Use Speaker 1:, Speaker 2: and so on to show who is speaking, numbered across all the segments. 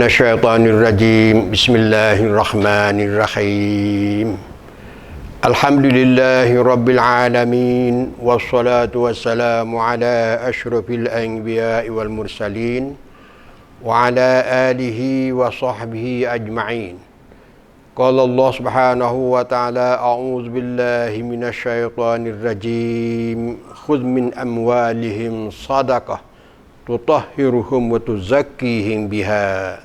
Speaker 1: Minasyaitonir rajim. Bismillahirrahmanirrahim. Alhamdulillahi rabbil alamin wassalatu wassalamu ala asyrafil anbiya'i wal mursalin wa ala alihi wa sahbihi ajma'in. Qala Allah Subhanahu wa ta'ala, a'udzu billahi minasyaitonir rajim. Khudh min amwalihim shadaqah tutahhiruhum wa tuzakkihim biha.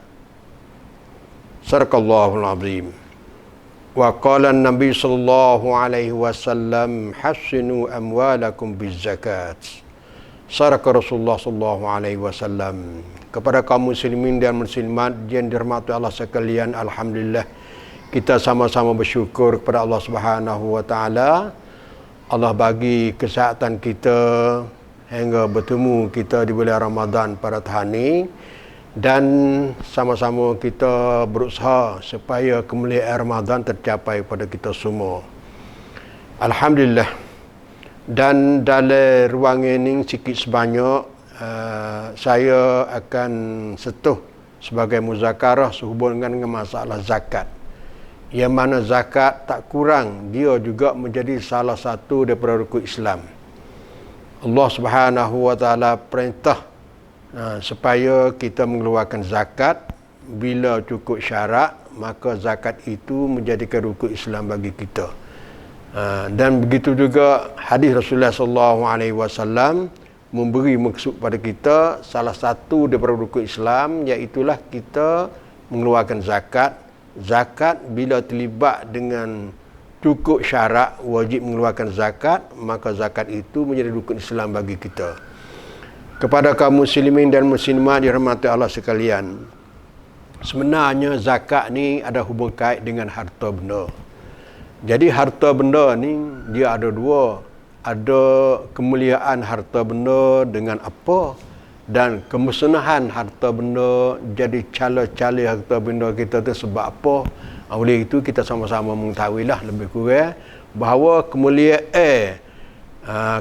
Speaker 1: Sadaqallahul azim. Wa qala an-nabi sallallahu alaihi wasallam, hassinu amwalakum bizakat. Sadaqa Rasulullah sallallahu alaihi wasallam. Kepada kaum muslimin dan muslimat yang dirahmati Allah sekalian, alhamdulillah kita sama-sama bersyukur kepada Allah Subhanahu wa taala. Allah bagi kesihatan kita hingga bertemu kita di bulan Ramadan pada tahun ini, dan sama-sama kita berusaha supaya kemuliaan Ramadan tercapai pada kita semua. Alhamdulillah. Dan dalam ruang ini sikit sebanyak saya akan sentuh sebagai muzakarah sehubungan dengan masalah zakat. Yang mana zakat tak kurang, dia juga menjadi salah satu daripada rukun Islam. Allah Subhanahu wa taala perintah supaya kita mengeluarkan zakat. Bila cukup syarat, maka zakat itu menjadikan rukun Islam bagi kita. Dan begitu juga hadis Rasulullah sallallahu alaihi wasallam memberi maksud pada kita salah satu daripada rukun Islam, iaitu kita mengeluarkan zakat. Zakat bila terlibat dengan cukup syarat wajib mengeluarkan zakat, maka zakat itu menjadi rukun Islam bagi kita. Kepada kaum muslimin dan muslimat dirahmati Allah sekalian, sebenarnya zakat ni ada hubung kait dengan harta benda. Jadi harta benda ni dia ada dua. Ada kemuliaan harta benda dengan apa, dan kemusnahan harta benda, jadi cala-cala harta benda kita tu sebab apa. Oleh itu kita sama-sama mengetahuilah lebih kurang bahawa kemuliaan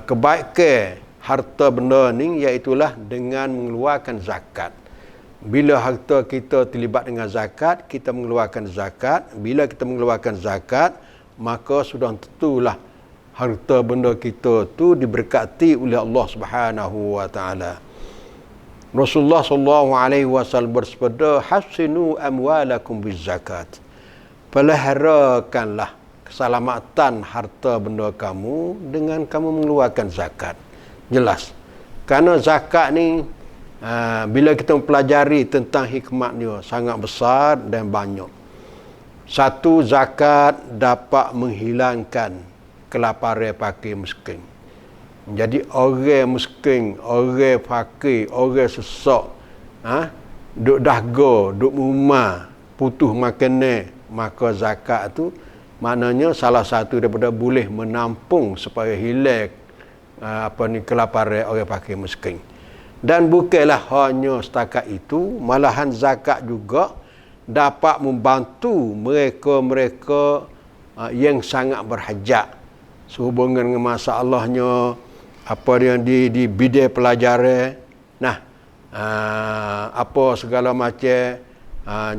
Speaker 1: kebaikan harta benda ni iaitulah dengan mengeluarkan zakat. Bila harta kita terlibat dengan zakat, kita mengeluarkan zakat. Bila kita mengeluarkan zakat, maka sudah tentulah harta benda kita tu diberkati oleh Allah Subhanahu wa taala. Rasulullah sallallahu alaihi wasallam bersabda, hassinu amwalakum bizakat. Peliharakanlah keselamatan harta benda kamu dengan kamu mengeluarkan zakat. Jelas. Kerana zakat ni bila kita mempelajari tentang hikmat dia sangat besar dan banyak. Satu, zakat dapat menghilangkan kelaparan fakir miskin. Jadi orang miskin, orang fakir, orang sesak, duk dahaga, duk rumah, putus makanan, maka zakat tu maknanya salah satu daripada boleh menampung supaya hilang kelaparan orang fakir miskin. Dan bukanlah hanya setakat itu, malahan zakat juga dapat membantu mereka-mereka yang sangat berhajat sehubungan dengan masalahnya apa yang di bidang pelajaran, apa segala macam,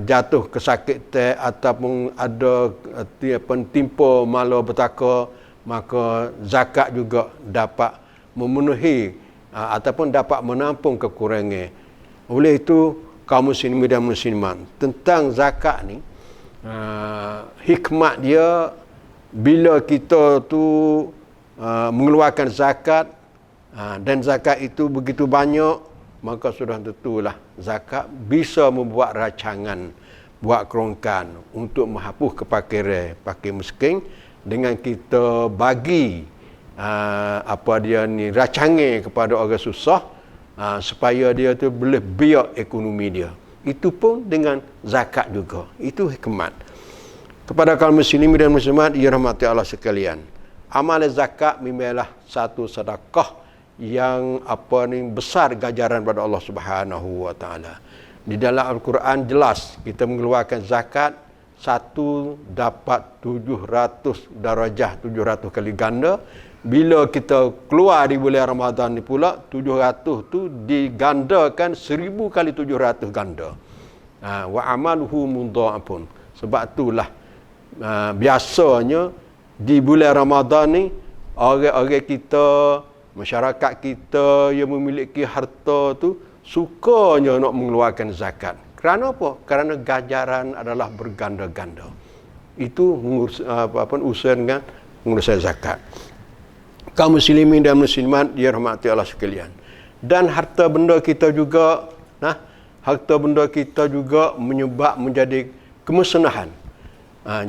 Speaker 1: jatuh kesakitan ataupun ada timpa malapetaka, maka zakat juga dapat memenuhi ataupun dapat menampung kekurangan. Oleh itu kaum muslimin dan muslimat, tentang zakat ni, hikmat dia bila kita tu mengeluarkan zakat, dan zakat itu begitu banyak, maka sudah tentulah zakat bisa membuat rancangan, buat kerongkan untuk menghapus kefakiran fakir miskin, dengan kita bagi rancangan kepada orang susah, supaya dia tu boleh biak ekonomi dia. Itu pun dengan zakat juga. Itu hikmat. Kepada kaum muslimin dan muslimat dirahmati Allah sekalian, amal zakat memanglah satu sedekah yang besar ganjaran pada Allah Subhanahu wa taala. Di dalam Al-Quran jelas kita mengeluarkan zakat, satu dapat 700 darajah, 700 kali ganda. Bila kita keluar di bulan Ramadan ni pula, 700 tu digandakan 1000 kali 700 ganda. Wa amaluhu mudha'afun. Sebab itulah biasanya di bulan Ramadan ni orang-orang kita, masyarakat kita yang memiliki harta tu sukanya nak mengeluarkan zakat. Kerana apa? Kerana ganjaran adalah berganda-ganda. Itu urusan dengan mengurusan zakat. Kaum muslimin dan muslimat dirahmati Allah sekalian. Dan harta benda kita juga, harta benda kita juga menyebab menjadi kemusnahan.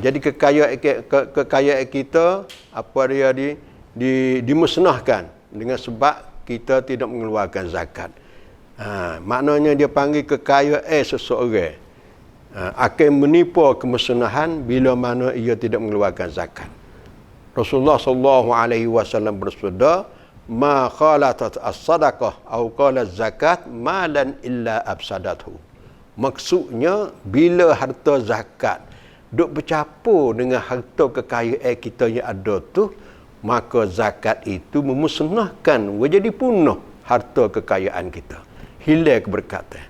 Speaker 1: Jadi kekayaan kita dimusnahkan dengan sebab kita tidak mengeluarkan zakat. Maknanya dia panggil kekayaan seseorang akan menipu kemusnahan bila mana ia tidak mengeluarkan zakat. Rasulullah sallallahu alaihi wasallam bersabda, "Ma khalatat as-sadaqah aw qala zakat malan illa absadathu." Maksudnya bila harta zakat duk bercampur dengan harta kekayaan kita yang ada tu, maka zakat itu memusnahkan, jadi punah harta kekayaan kita. Hilang keberkatan.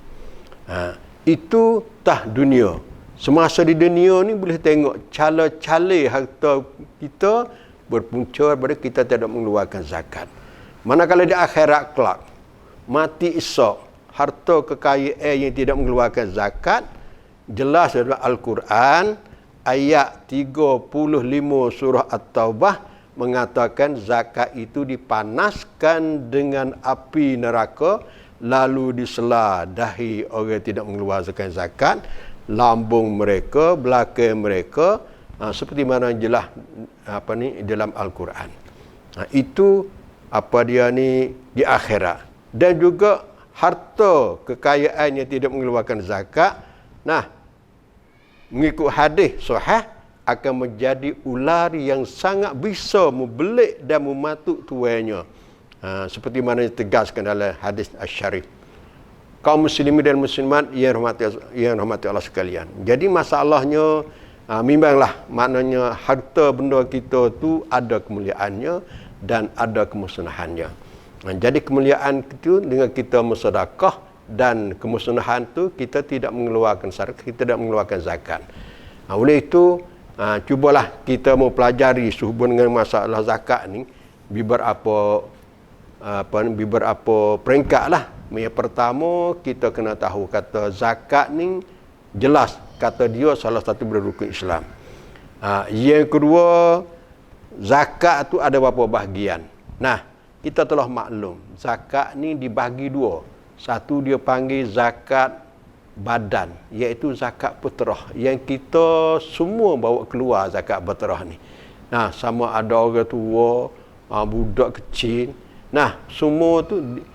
Speaker 1: Itu tah dunia. Semasa di dunia ni boleh tengok cala-cala harta kita berpunca daripada kita tidak mengeluarkan zakat. Manakala di akhirat kelak, mati esok, harta kekayaan yang tidak mengeluarkan zakat, jelas dalam Al-Quran, ayat 35 surah At-Taubah, mengatakan zakat itu dipanaskan dengan api neraka, lalu disela dahi orang tidak mengeluarkan zakat, lambung mereka, belakang mereka, seperti mana jelas dalam Al-Quran. Itu di akhirat. Dan juga harta kekayaan yang tidak mengeluarkan zakat, mengikut hadis sahih, akan menjadi ular yang sangat bisa membelik dan mematuk tuannya. Seperti mana ditegaskan dalam hadis Asy-Syarif. Kaum muslimin dan muslimat yang rahmati Allah sekalian. Jadi masalahnya memanglah, maknanya harta benda kita tu ada kemuliaannya dan ada kemusnahannya. Jadi kemuliaan itu dengan kita bersedekah, dan kemusnahan tu kita tidak mengeluarkan zakat, kita tidak mengeluarkan zakat. Oleh itu cubalah kita mempelajari sehubungan dengan masalah zakat ni beberapa peringkat lah. Yang pertama, kita kena tahu kata zakat ni jelas kata dia salah satu rukun Islam. Yang kedua, zakat tu ada beberapa bahagian. Kita telah maklum zakat ni dibagi dua. Satu dia panggil zakat badan, iaitu zakat fitrah, yang kita semua bawa keluar zakat fitrah ni. Sama ada orang tua, budak kecil, semua tu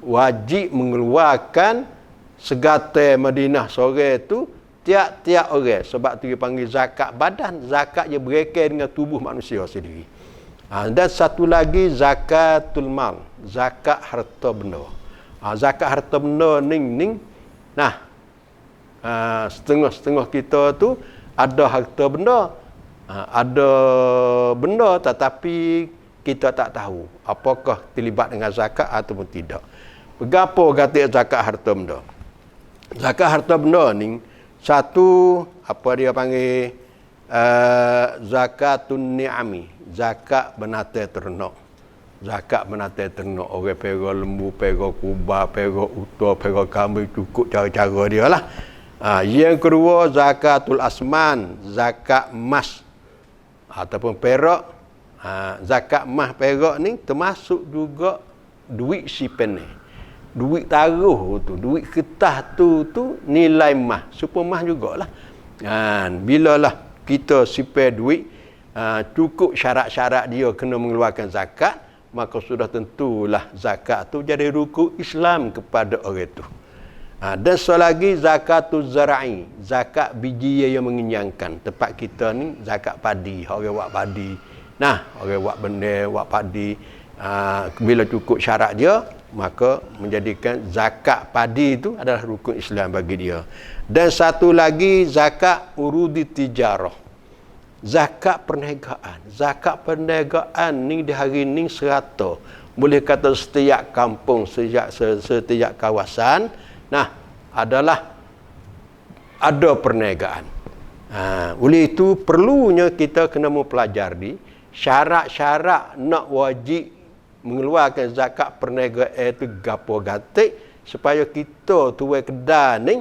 Speaker 1: wajib mengeluarkan segata Madinah sore tu tiap-tiap orang. Sebab tu dia panggil zakat badan, zakat yang berkaitan dengan tubuh manusia sendiri. Dan satu lagi zakatul mal, zakat harta benda. Zakat harta benda ning setengah-setengah kita tu ada harta benda, ada benda tetapi kita tak tahu apakah terlibat dengan zakat ataupun tidak. Berapa kata zakat harta benda? Zakat harta benda ni satu dia panggil zakatun ni'ami, zakat binatang ternak. Zakat binatang ternak, orang pera lembu, pera kuba, pera unta, pera kambing, cukup cara-cara dia lah. Yang kedua zakatul asman, zakat emas ataupun perak. Zakat emas perak ni termasuk juga duit sipen, duit taruh tu, duit kertas tu nilai emas, super emas jugalah. Bila lah kita simpan duit, cukup syarat-syarat dia kena mengeluarkan zakat, maka sudah tentulah zakat tu jadi rukun Islam kepada orang tu. Dan selagi zakatul zar'i, zakat biji yang mengenyangkan. Tempat kita ni zakat padi, orang buat padi. Orang buat benda, buat padi, bila cukup syarat dia, maka menjadikan zakat padi itu adalah rukun Islam bagi dia. Dan satu lagi zakat urudi tijarah, zakat perniagaan. Zakat perniagaan ni di hari ni serata, boleh kata setiap kampung, setiap kawasan. adalah ada perniagaan. Oleh itu perlunya kita kena mempelajari syarat-syarat nak wajib mengeluarkan zakat perniagaan itu gapo gatik supaya kita tuai kedai ni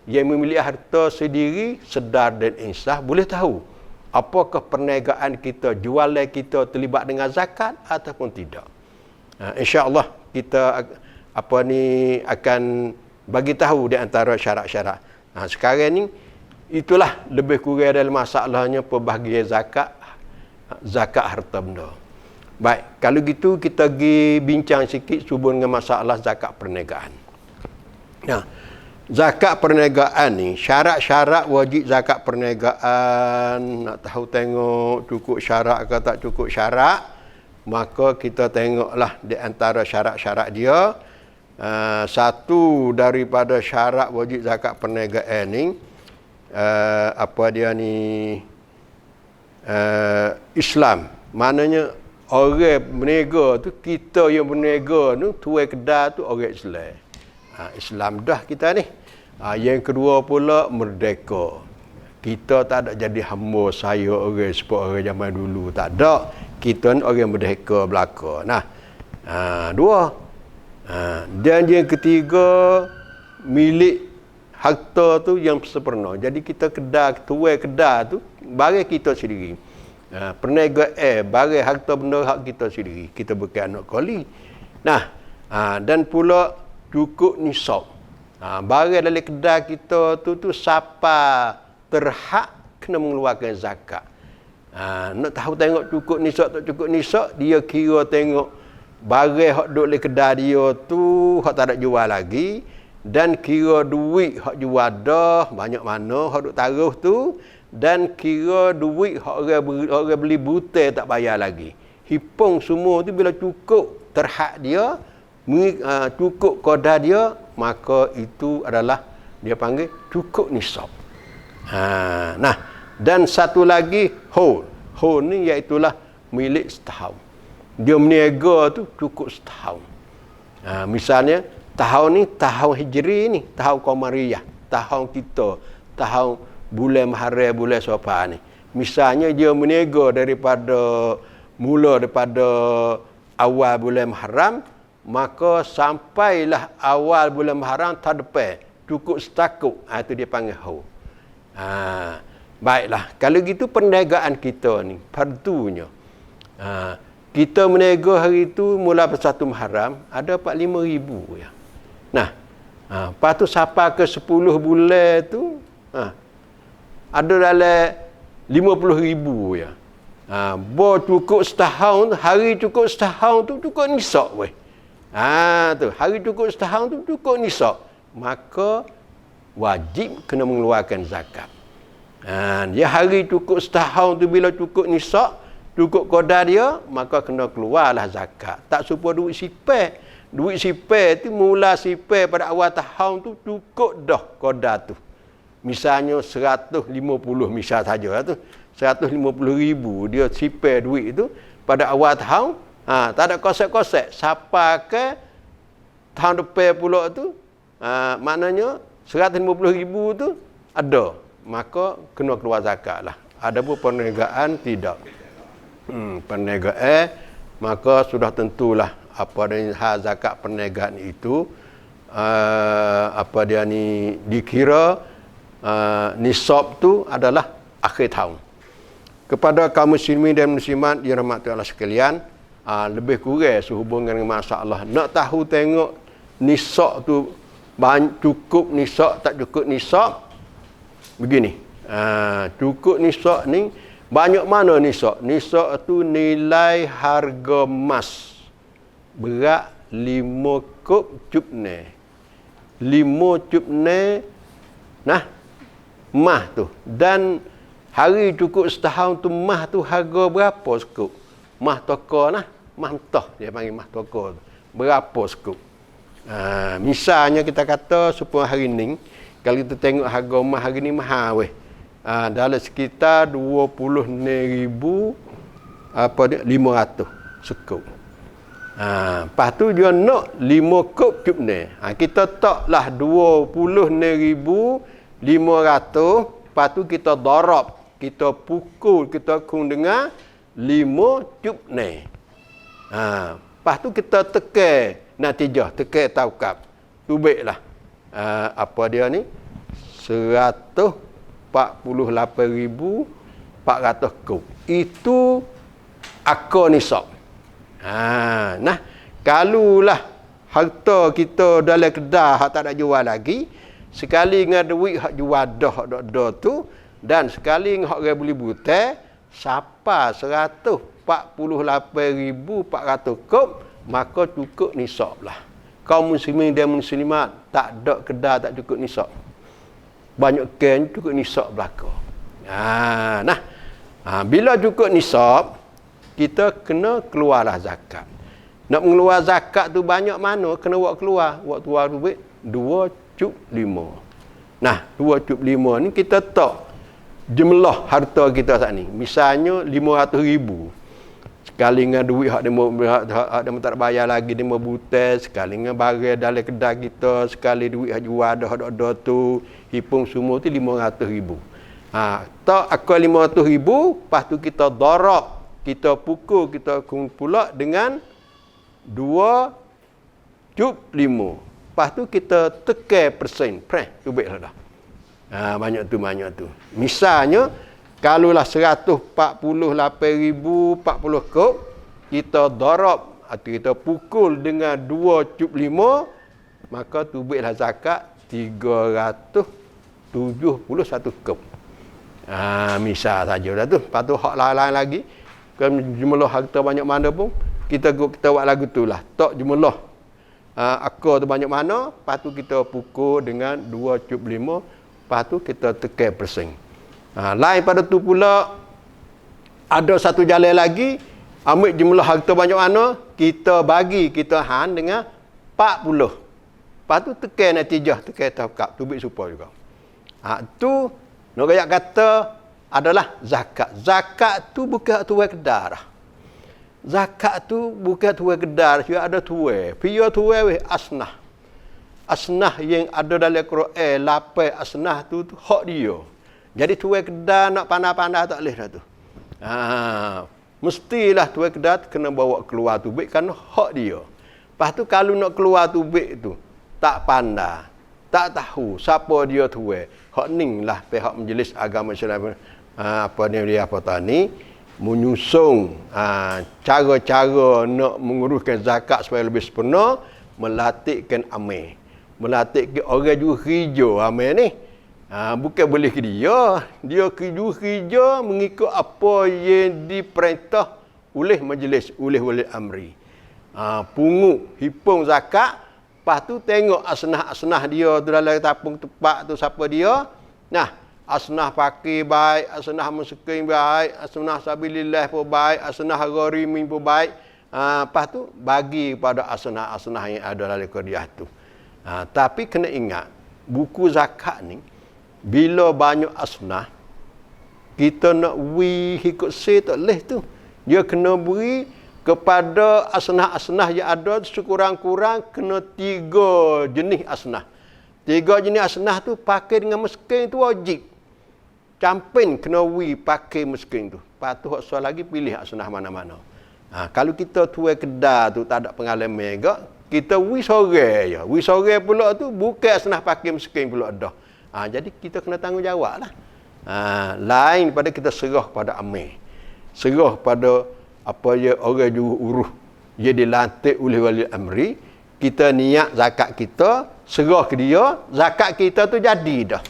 Speaker 1: yang memiliki harta sendiri sedar dan insaf boleh tahu apakah perniagaan kita, jualan kita terlibat dengan zakat ataupun tidak. InsyaAllah kita akan bagi tahu di antara syarat-syarat. Sekarang ni itulah lebih kurang dalam masalahnya pembahagian zakat harta benda. Baik, kalau gitu kita pergi bincang sikit hubung dengan masalah zakat perniagaan. Zakat perniagaan ni, syarat-syarat wajib zakat perniagaan, nak tahu tengok cukup syarat ke tak cukup syarat, maka kita tengoklah di antara syarat-syarat dia. Satu daripada syarat wajib zakat perniagaan ni, Islam. Maknanya orang berniaga tu, kita yang berniaga tu, tuai kedai tu orang Islam. Islam dah kita ni. Yang kedua pula merdeka. Kita tak ada jadi hamba saya orang seperti orang zaman dulu, tak ada. Kita ni orang merdeka belaka. Dua. Dan yang ketiga milik harta tu yang sempurna. Jadi kita tuai kedai tu barang kita sendiri. Perniagaan barang harta benda hak kita sendiri. Kita bukan anak koli. Dan pula cukup nisab. Barang dalam kedai kita tu siapa terhak kena mengeluarkan zakat. Nak tahu tengok cukup nisab tak cukup nisab, dia kira tengok barang hak duk dalam kedai dia tu hak tak ada jual lagi, dan kira duit hak jual dah banyak mana hak duk taruh tu, dan kira duit hak orang beli butai tak bayar lagi. Hipung semua tu bila cukup terhak dia, cukup qadar dia, maka itu adalah dia panggil cukup nisab. Dan satu lagi haul. Haul ni iaitulah milik setahun. Dia meniaga tu cukup setahun. Misalnya tahun ni tahun Hijri ni, tahun Qamariyah, tahun kita, tahun bulan Muharram, bulan Safar ni. Misalnya dia meniaga daripada awal bulan Muharram, maka sampailah awal bulan Muharram tahun depan cukup setakuk, itu dia panggil haul. Baiklah, kalau gitu perniagaan kita ni fardunya, kita meniaga hari itu mula 1 Muharram ada 45,000 ya. Lepas tu sampai ke 10 bulan tu ada dalam 50,000 ya. Cukup setahun, hari cukup setahun tu cukup nisab weh. Hari cukup setahun tu cukup nisab, maka wajib kena mengeluarkan zakat. Dia hari cukup setahun tu bila cukup nisab, cukup qadar dia, maka kena keluarlah zakat. Tak serupa duit sipar. Duit sipar tu mula sipar pada awal tahun tu cukup dah qadar tu. Misalnya 150 misal saja tu. 150,000 dia sipar duit tu pada awal tahun, tak ada kosek-kosek. Sampai ke tahun depan pula tu, maknanya 150,000 tu ada, maka kena keluar zakat lah. Adapun perniagaan tidak. Perniagaan maka sudah tentulah apa dengan hal zakat perniagaan itu, dikira nisab tu adalah akhir tahun. Kepada kaum muslimin dan muslimat dirahmati Allah sekalian, lebih kurang sehubungan dengan masalah nak tahu tengok nisab tu cukup nisab tak cukup nisab. Begini, cukup nisab ni banyak mana nisab? Nisab tu nilai harga emas berat 5 kop cupne. 5 cupne emas tu. Dan hari cukup setahun tu emas tu harga berapa sekup? Emas toko emas mentah dia panggil emas toko tu. Berapa sekup? Misalnya kita kata supaya hari ni, kalau kita tengok harga emas hari ni mahal weh. Dalam sekitar 26,500 sekup. Lepas tu dia nak 5 kop cup ni. Kita taklah 20,500. Lepas tu kita darab. Kita pukul, kita kung dengan 5 cup ni. Lepas tu kita tekan natijah, tekan taukab. Tubiklah. Apa dia ni? 148,400 kub. Itu akar nisab. Nah, kalulah harta kita dalam kedai hak tak nak jual lagi, sekali dengan duit hak jual dah tu, dan sekali dengan hak orang beli butai, siapa 148,400 kub, maka cukup nisab lah. Kaum muslimin dan muslimat tak ada kedai tak cukup nisab. Banyak kan cukup nisab belaka. Bila cukup nisab, kita kena keluarlah zakat. Nak mengeluar zakat tu banyak mana? Kena buat keluar. Buat keluar duit 2,5. 2,5 ni kita tak jumlah harta kita saat ni. Misalnya 500,000. Sekali dengan duit hak dia tak bayar lagi, dia butai, sekali dengan barang dalam kedai kita, sekali duit hak jual dah tu, hipung semua tu 500,000. Tak akal 500,000, lepas tu kita darab, kita pukul, kita pula dengan 2,5. Lepas tu kita tekan persen, tubiklah dah. Banyak tu. Misalnya kalulah 148,040 kub, kita darab atau kita pukul dengan 2,5, maka tubiklah zakat 371 kub. Misal saja dah tu. Lepas tu hak lain-lain lagi, jumlah harta banyak mana pun, kita buat lagu tu lah. Tak jumlah akar tu banyak mana, lepas tu kita pukul dengan 2,5, lepas tu kita tekan persen. Lain pada tu pula, ada satu jalan lagi, ambil jumlah harta banyak mana, kita bagi, kita dengan 40. Lepas tu tekan natijah, tekan taukab, tubik supaya juga. Tu nak gaya kata adalah zakat. Zakat tu bukan tuai kedar. Zakat tu bukan tuai kedar, dia ada tuai. Pia tuai asnah. Asnah yang ada dalam Quran, 8 asnah tu hak dia. Jadi tuai kedai nak pandai-pandai tak boleh dah tu. Mestilah tuai kedai kena bawa keluar tubik kerana hak dia. Lepas tu kalau nak keluar tubik tu tak pandai, tak tahu siapa dia tuai. Hak ning lah pihak majlis agama Islam ni menyusung cara-cara nak menguruskan zakat supaya lebih sempurna, melatihkan amil. Melatihkan orang juga hijau amil ni. Bukan boleh ke dia kerja mengikut apa yang diperintah oleh majlis, oleh wali amri. Pungut, hipung zakat, lepas tu tengok asnah-asnah dia tu dalam tapung tepak tu siapa dia. Asnah pakai baik, asnah miskin baik, asnah sabilillah pun baik, asnah gharimin pun baik. Lepas tu bagi pada asnah-asnah yang ada dalam qadiyah tu. Tapi kena ingat, buku zakat ni bila banyak asnah, kita nak ikut tak boleh tu. Dia kena beri kepada asnah-asnah yang ada sekurang-kurang kena 3 jenis asnah. 3 jenis asnah tu pakai dengan miskin tu wajib. Campin kena pakai miskin tu. Lepas tu soal lagi pilih asnah mana-mana. Kalau kita tuai kedai tu tak ada pengalaman juga, kita sore je. Sore pula tu bukan asnah pakai miskin pula dah. Jadi kita kena tanggungjawab lah. Lain pada kita serah pada amil. Serah pada apa je orang juru urus. Dia dilantik oleh wali amri. Kita niat zakat kita, serah ke dia, zakat kita tu jadi dah.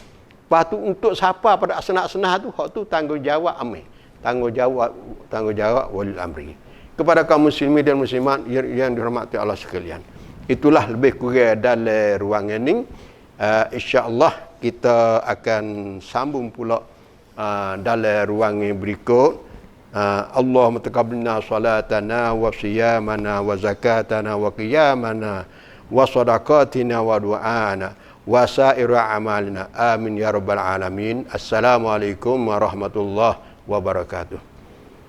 Speaker 1: Lepas tu untuk siapa pada asnah-asnah tu, hak tu tanggungjawab amil. Tanggungjawab wali amri. Kepada kaum muslimin dan muslimat yang dirahmati Allah sekalian. Itulah lebih kurang dalam ruangan ini. InsyaAllah kita akan sambung pula dalam ruangan berikut. Allahumma taqabbalna salatana wa siyamana wa zakatana wa qiyamana wa sadaqatina wa du'ana wa saira amalina. Amin ya rabbal alamin. Assalamualaikum warahmatullahi wabarakatuh.